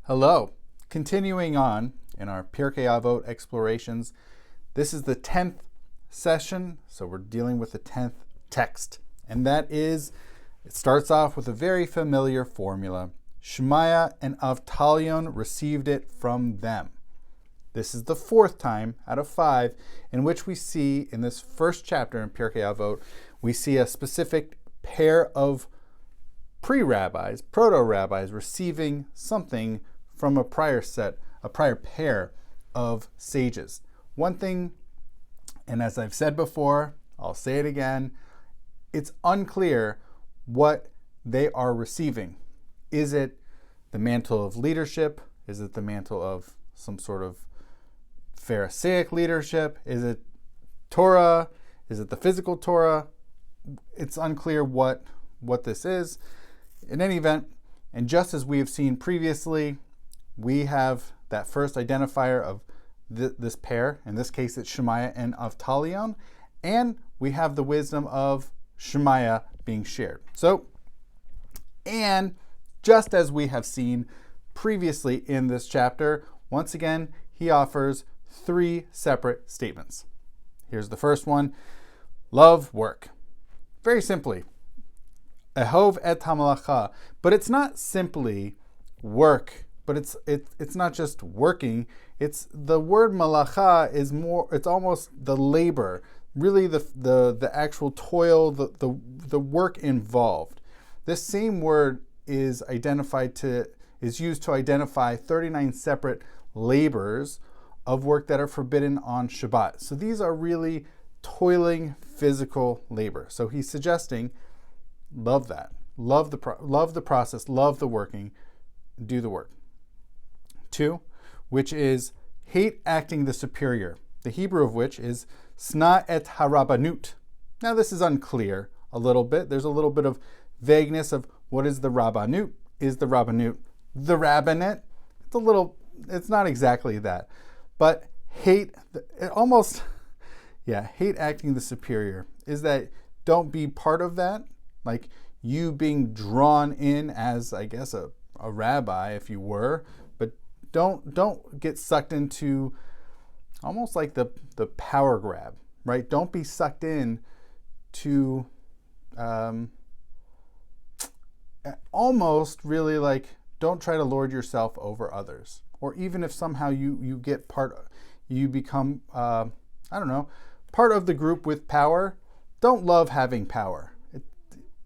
Hello. Continuing on in our Pirkei Avot explorations, this is the 10th session, so we're dealing with the 10th text. And that is, it starts off with a very familiar formula. Shemaiah and Avtalion received it from them. This is the fourth time out of 5 in which we see in this first chapter in Pirkei Avot, we see a specific pair of pre-rabbis, proto-rabbis, receiving something from a prior pair of sages. One thing, and as I've said before, I'll say it again, it's unclear what they are receiving. Is it the mantle of leadership? Is it the mantle of some sort of Pharisaic leadership? Is it Torah? Is it the physical Torah? It's unclear what this is. In any event, and just as we have seen previously, we have that first identifier of this pair. In this case, it's Shemaiah and Avtalion. And we have the wisdom of Shemaiah being shared. So, and just as we have seen previously in this chapter, once again, he offers 3 separate statements. Here's the first one. Love work. Very simply. Ehov et hamalacha. But it's not simply work. But it's not just working. It's the word malacha is more. It's almost the labor, really the actual toil, the work involved. This same word is used to identify 39 separate labors of work that are forbidden on Shabbat. So these are really toiling physical labor. So he's suggesting, love that, love the process, love the working, do the work. 2, which is hate acting the superior, the Hebrew of which is sna et harabanut. Now this is unclear a little bit. There's a little bit of vagueness of what is the rabbanut. Is the rabbanut the rabbinate? It's not exactly that. But hate acting the superior is that don't be part of that, like you being drawn in as, I guess, a rabbi, if you were, but don't get sucked into almost like the power grab, right? Don't be sucked in to almost really like, don't try to lord yourself over others. Or even if somehow you become, part of the group with power, don't love having power.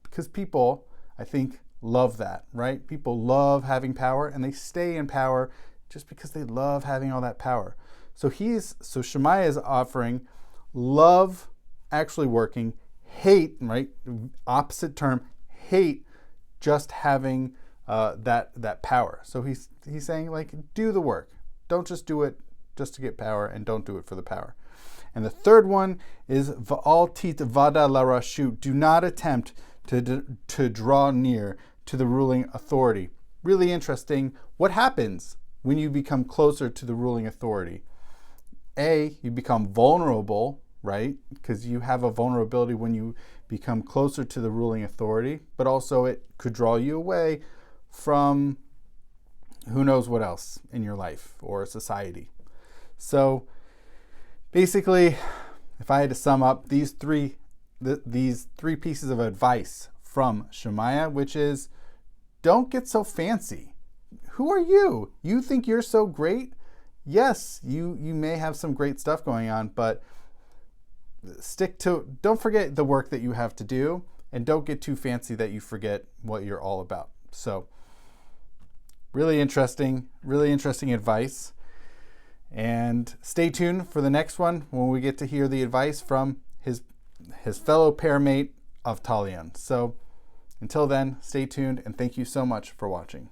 Because people, I think, love that, right? People love having power and they stay in power just because they love having all that power. So Shemaiah is offering love actually working, hate, right? Opposite term, hate just having that power. So he's saying, like, do the work. Don't just do it just to get power, and don't do it for the power. And the third one is va'al tit vada larashut. Do not attempt to draw near to the ruling authority. Really interesting. What happens when you become closer to the ruling authority? You become vulnerable, right? Because you have a vulnerability when you become closer to the ruling authority, but also it could draw you away from who knows what else in your life or society. So basically, if I had to sum up these three pieces of advice from Shemaiah, which is, don't get so fancy. Who are you? You think you're so great? Yes, you may have some great stuff going on, but don't forget the work that you have to do, and don't get too fancy that you forget what you're all about. So really interesting advice. And stay tuned for the next one when we get to hear the advice from his fellow pairmate Avtalion. So until then, stay tuned, and thank you so much for watching.